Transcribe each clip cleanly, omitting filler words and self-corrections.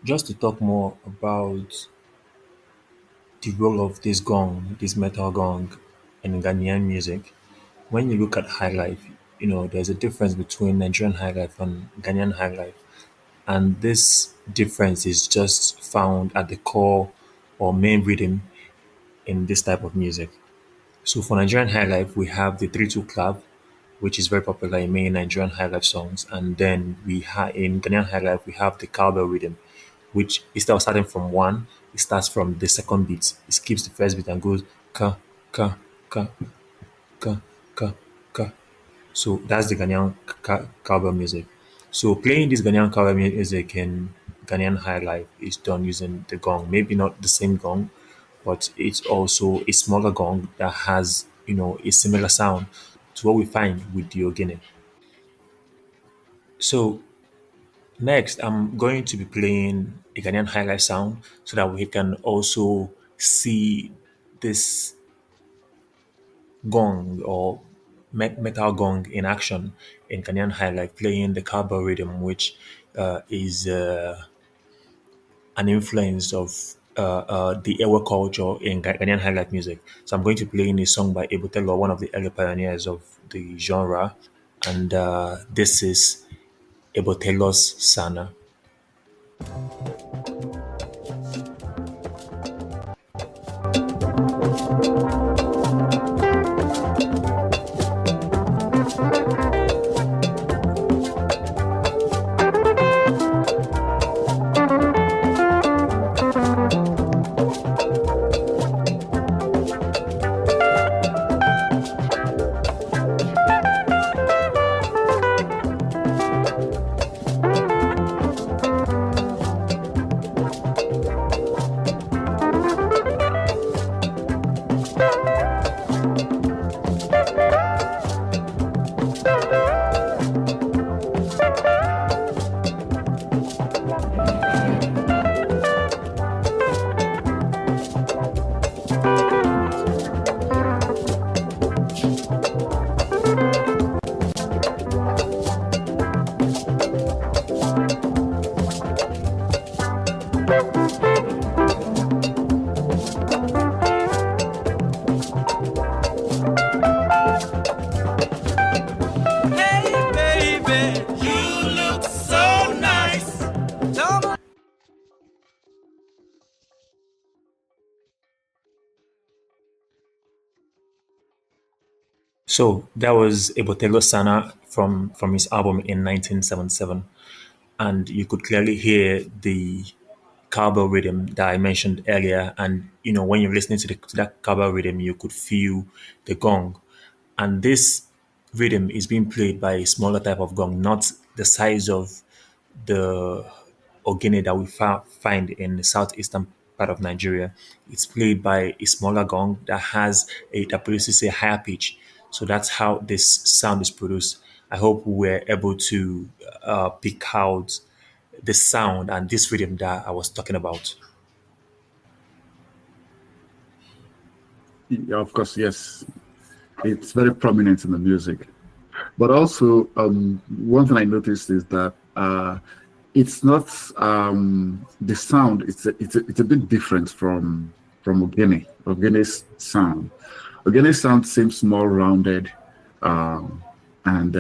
Just to talk more about the role of this gong, this metal gong in Ghanaian music. When you look at high life, there's a difference between Nigerian high life and Ghanaian high life. And this difference is just found at the core or main rhythm in this type of music. So for Nigerian high life, we have the 3-2 clap, which is very popular in many Nigerian high life songs. And then in Ghanaian high life, we have the cowbell rhythm, which instead of starting from one, it starts from the second beat. It skips the first beat and goes ka ka ka ka ka ka. So that's the Ghanaian cowbell music. So playing this Ghanaian cowbell music in Ghanaian high life is done using the gong. Maybe not the same gong, but it's also a smaller gong that has a similar sound to what we find with the Ogene. So next, I'm going to be playing a Ghanaian high life sound so that we can also see this gong or metal gong in action in Ghanaian high life, playing the cowbell rhythm, which is an influence of the Ewe culture in Ghanaian high life music. So I'm going to play in a song by Ebutelo, one of the early pioneers of the genre, and this is Ebotelo's Sana. Hey, baby, you look so nice. So that was Ebotelo Sana from his album in 1977, and you could clearly hear the cowbell rhythm that I mentioned earlier. And when you're listening to that cowbell rhythm, you could feel the gong, and this rhythm is being played by a smaller type of gong, not the size of the ogene that we find in the southeastern part of Nigeria. It's played by a smaller gong that produces a higher pitch. So that's how this sound is produced. I hope we're able to pick out the sound and this rhythm that I was talking about. Yeah, of course, yes. It's very prominent in the music. But also, one thing I noticed is that it's not the sound. It's a bit different from Ogene. Ogene's sound. Ogene's sound seems more rounded, um, and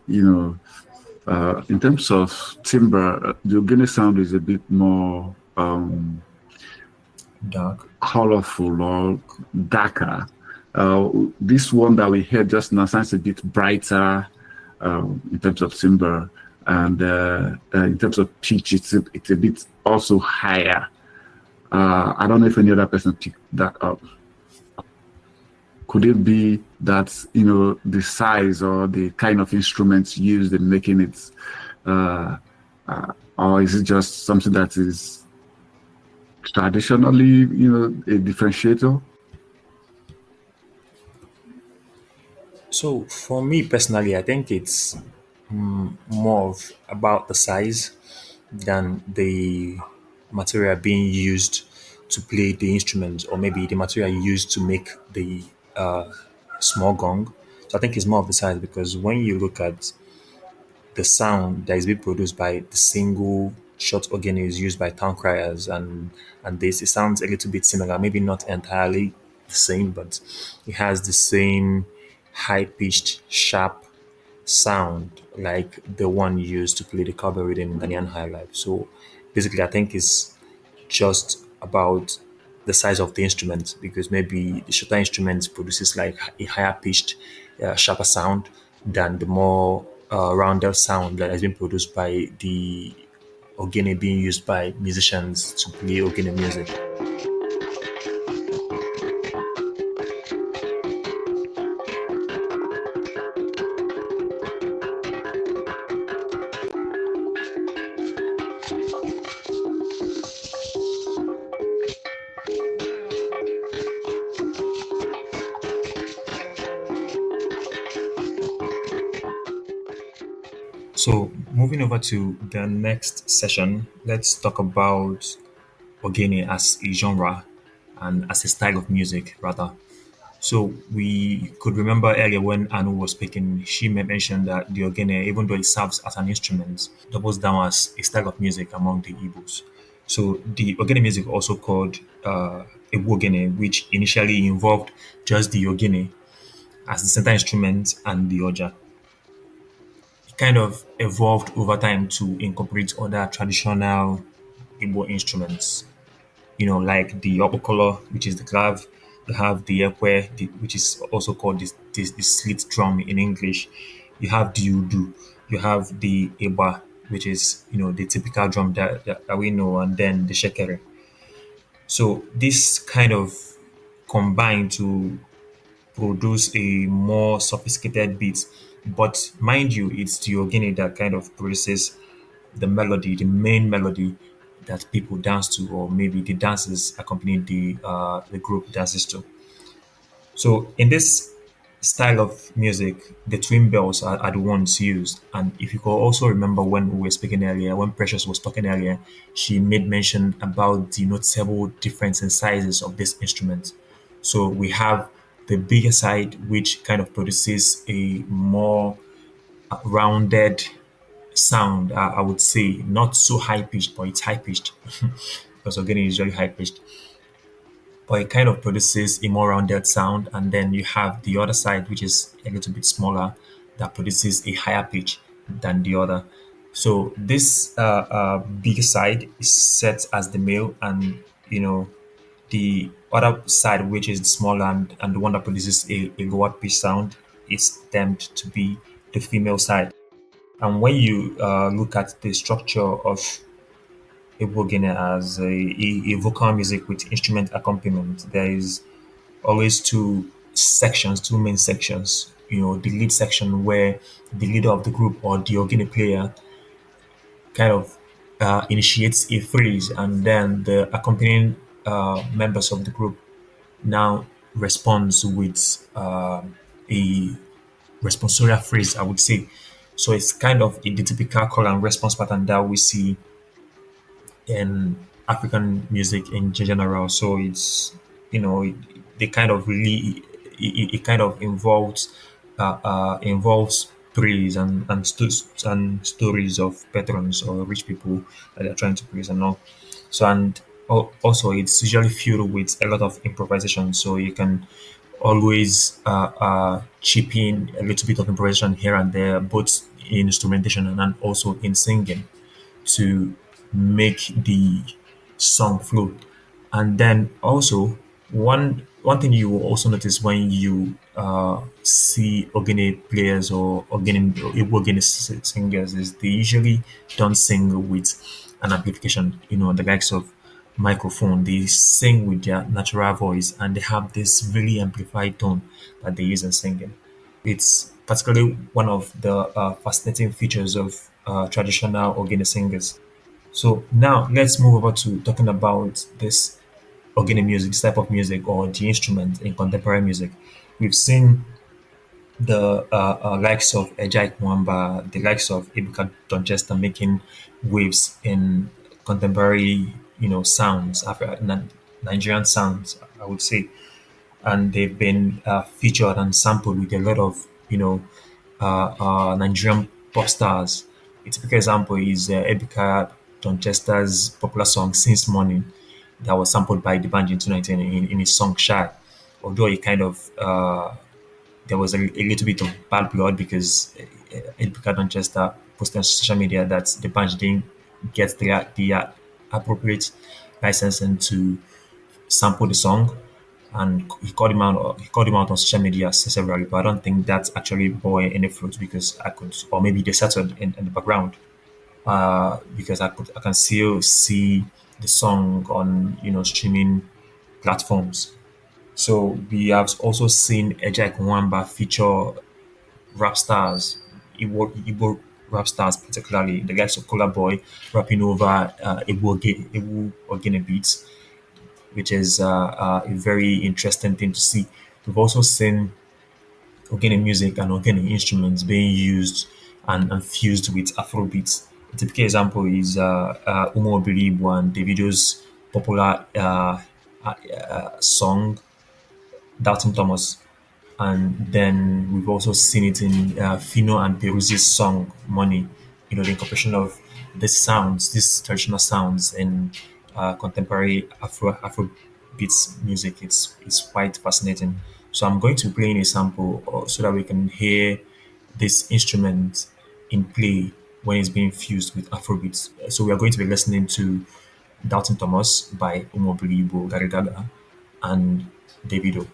in terms of timbre, the Ogene sound is a bit more Dark. colorful or darker. Uh, this one that we heard just now sounds a bit brighter in terms of timbre, and in terms of pitch, it's a bit also higher. I don't know if any other person picked that up. Could it be that the size or the kind of instruments used in making it, uh, or is it just something that is traditionally a differentiator? So for me personally, I think it's more of about the size than the material being used to play the instrument, or maybe the material used to make the uh, small gong. So I think it's more of the size, because when you look at the sound that is being produced by the single short Ogene is used by town criers, and this it sounds a little bit similar, maybe not entirely the same, but it has the same high pitched, sharp sound like the one used to play the cowbell in Ghanaian high life. So basically, I think it's just about the size of the instrument because maybe the shorter instrument produces like a higher pitched, sharper sound than the more rounded sound that has been produced by the ogene being used by musicians to play ogene music. So moving over to the next session, let's talk about ogene as a genre and as a style of music rather. So we could remember earlier when Anu was speaking, she mentioned that the ogene, even though it serves as an instrument, doubles down as a style of music among the Igbos. So the ogene music also called Igbo ogene, which initially involved just the ogene as the center instrument and the oja. It kind of evolved over time to incorporate other traditional Igbo instruments, like the opokolo, which is the clav. You have the ekwe, which is also called the slit drum in English. You have the udu. You have the eba, which is the typical drum that we know, and then the shekere. So this kind of combine to produce a more sophisticated beat. But mind you, it's the ogene that kind of produces the melody, the main melody that people dance to, or maybe the dancers accompany the group dances to. So in this style of music, the twin bells are the ones used. And if you could also remember when we were speaking earlier, when Precious was talking earlier, she made mention about the noticeable difference in sizes of this instrument. So we have the bigger side, which kind of produces a more rounded sound. I would say not so high pitched, but it's high pitched because again, it's usually high pitched. But it kind of produces a more rounded sound, and then you have the other side, which is a little bit smaller, that produces a higher pitch than the other. So this bigger side is set as the male, and the other side, which is the smaller and the one that produces a lower pitch sound, is termed to be the female side. And when you look at the structure of Ibogene as a vocal music with instrument accompaniment, there is always two sections, two main sections. The lead section where the leader of the group or the ogene player kind of initiates a phrase, and then the accompanying members of the group now responds with a responsorial phrase, I would say. So it's kind of the typical call and response pattern that we see in African music in general. So it's they kind of really it kind of involves praise and stories of patrons or rich people that they're trying to praise and all. So and also it's usually filled with a lot of improvisation. So you can always chip in a little bit of improvisation here and there, both in instrumentation and also in singing to make the song flow. And then also one thing you will also notice when you see ogene players or ogene singers is they usually don't sing with an amplification, the likes of microphone. They sing with their natural voice and they have this really amplified tone that they use in singing. It's particularly one of the fascinating features of traditional ogene singers. So now let's move over to talking about this ogene music, this type of music or the instrument in contemporary music. We've seen the likes of Ejai Mwamba, the likes of Ibuka Donchester making waves in contemporary, sounds, Nigerian sounds, I would say, and they've been featured and sampled with a lot of Nigerian pop stars. A typical example is Ebuka Donchester's popular song Since Morning that was sampled by the band in 2019 in his song Shy. Although it kind of there was a little bit of bad blood because Edgar Donchester posted on social media that the band didn't get the appropriate licensing to sample the song, and he called him out on social media severally. But I don't think that actually bore any fruit because I could, or maybe they settled in the background because I can still see the song on streaming platforms. So we have also seen Ejek Nwamba feature rap stars, Igbo rap stars, particularly the likes of Kola Boy rapping over Igbo Ogene beats, which is a very interesting thing to see. We've also seen Ogene music and Ogene instruments being used and fused with Afrobeats. A typical example is Umo Bilibu and Davido's popular song Dalton Thomas. And then we've also seen it in Fino and Peruzzi's song Money. The incorporation of these sounds, these traditional sounds in contemporary Afro beats music. It's quite fascinating. So I'm going to play in a sample so that we can hear this instrument in play when it's being fused with Afrobeats. So we are going to be listening to Dalton Thomas by Umo Bilibo Garigaga and Davido.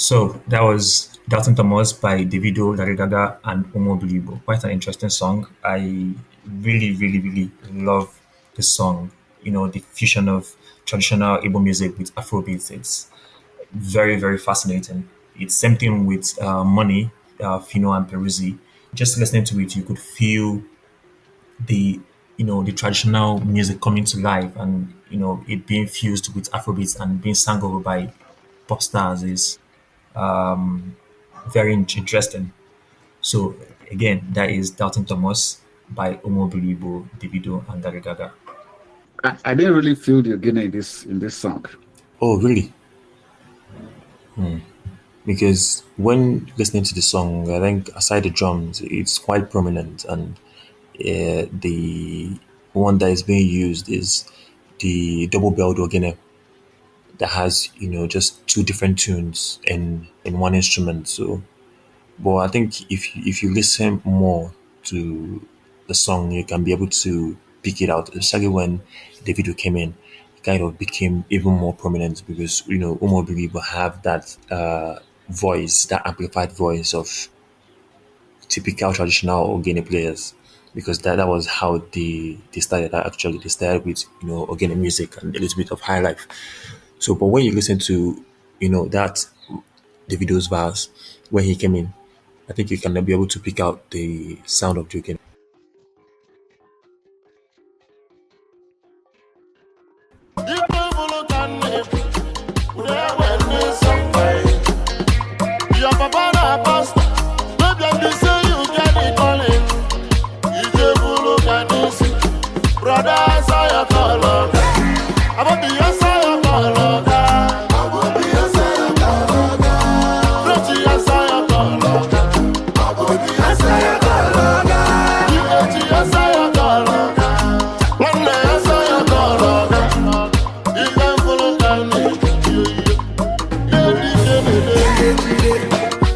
So that was Dalton Thomas by Davido, Larry Gaga, and Omo Bilibo. Quite an interesting song. I really, really, really love the song. The fusion of traditional Igbo music with Afrobeats. It's very, very fascinating. It's same thing with Money, Fino and Peruzzi. Just listening to it, you could feel the the traditional music coming to life, and it being fused with Afrobeats and being sung over by pop stars is very interesting. So again, that is Dalton Thomas by Omo Bilibo, Davido, and Gary Gaga. I didn't really feel the Ogene in this song. Oh, really? Because when listening to the song, I think aside the drums, it's quite prominent, and the one that is being used is the double belled organ that has just two different tunes in one instrument. So, but I think if you listen more to the song, you can be able to pick it out. Especially when the video came in, it kind of became even more prominent because Umo Bilibo have that voice, that amplified voice of typical traditional organ players. because that was how they started. Actually, they started with organic music and a little bit of high life. So, but when you listen to that Davido's verse when he came in, I think you can be able to pick out the sound of the organic. Your papa na pastor, no be be say you get the calling. DJ Bulu Kanisi, brother answer your call, oga. About the answer your call, oga. About the answer your call, oga. Frenchy answer your call, oga. About the answer your call, oga. DH answer your call, oga. One answer your call, oga. DJ Bulu Kanisi,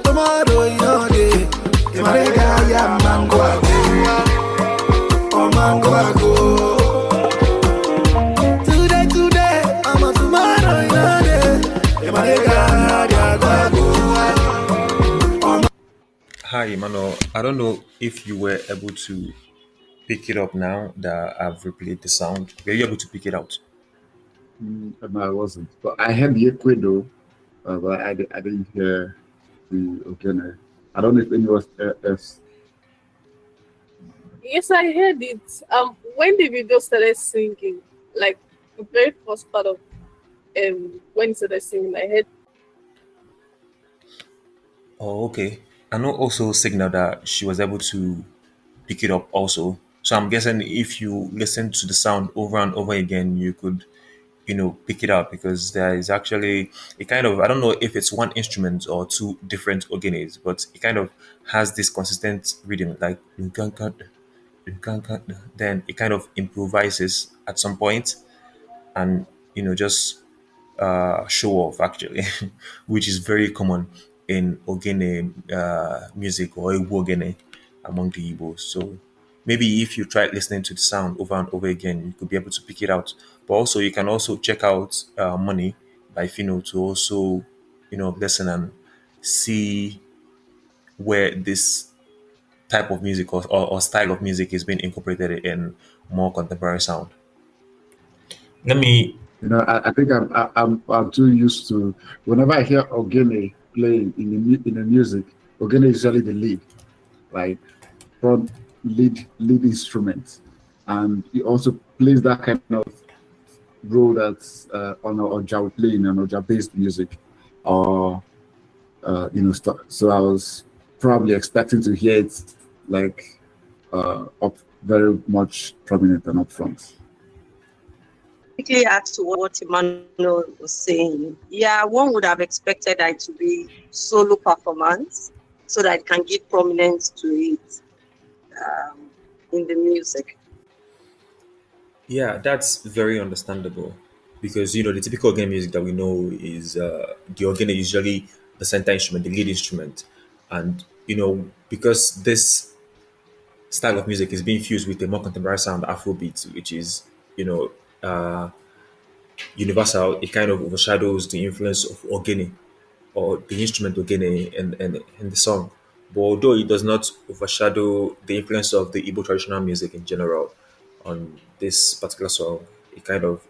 tomorrow your day, Imarega ya mango ago, oh mango ago. Today, I'm a tomorrow your day, Imarega ya ago. Hi, Emmanuel. I don't know if you were able to pick it up now that I've replayed the sound. Were you able to pick it out? No, I wasn't. But I heard the Ecuador, but I didn't hear the Ogene. I don't know if anyone else. Yes, I heard it. When the video started singing, like the very first part of when he started singing, I heard. Oh, okay. I know also signal that she was able to pick it up also. So I'm guessing if you listen to the sound over and over again, you could, pick it up because there is actually a kind of, I don't know if it's one instrument or two different organs, but it kind of has this consistent rhythm, like then it kind of improvises at some point and, just show off actually, which is very common in Ogene music or Igbo Ogene among the Igbos. So maybe if you try listening to the sound over and over again, you could be able to pick it out. But also you can also check out Money by Fino to also, listen and see where this type of music or style of music is being incorporated in more contemporary sound. Let me I think I'm too used to whenever I hear Ogene playing in the music, Ogene is usually the lead, like front lead instrument, and he also plays that kind of role that's on Oja would play in an Oja based music, or stuff. So I was probably expecting to hear it like up very much prominent and upfront. Quickly add to what Emmanuel was saying. Yeah, one would have expected that to be solo performance so that it can give prominence to it in the music. Yeah, that's very understandable because the typical organ music that we know is the organ is usually the center instrument, the lead instrument, and because this style of music is being fused with a more contemporary sound, Afrobeat, which is uh, universal. It kind of overshadows the influence of organe or the instrument organe in the song. But although it does not overshadow the influence of the Igbo traditional music in general on this particular song, it kind of,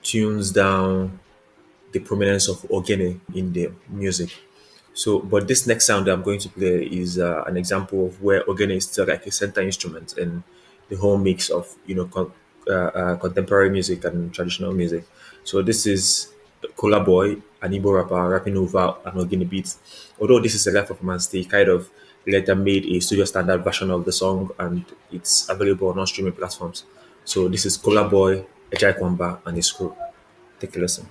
tunes down the prominence of organe in the music. So, but this next sound that I'm going to play is an example of where organe is still like a center instrument in the whole mix of contemporary music and traditional music. So this is Kola Boy, an Igbo rapper rapping over an organe beat. Although this is a live performance, they kind of later made a studio standard version of the song and it's available on all streaming platforms. So this is Kola Boy, Ejai Kwamba, and his crew. Take a listen.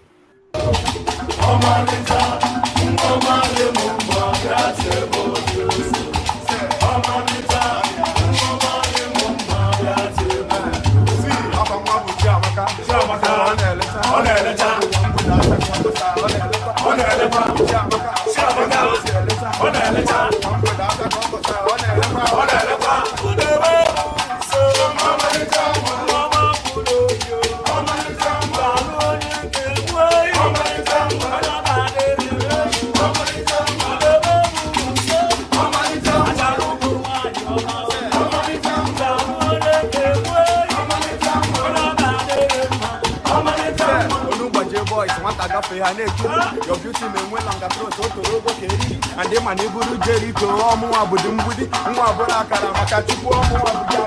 nwata gafee ha na-ekiri your beauty na-enwe langa throat o toro ogo ka eriri and ịma na iburu Jeriko ọmụnwa bụdị mgbidi nwa bụrụ akara maka chukwu ọmụnwa bụdị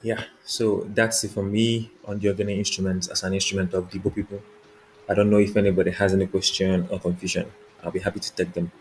Yeah, so that's it for me on the Ogene instruments as an instrument of the Igbo people. I don't know if anybody has any question or confusion. I'll be happy to take them.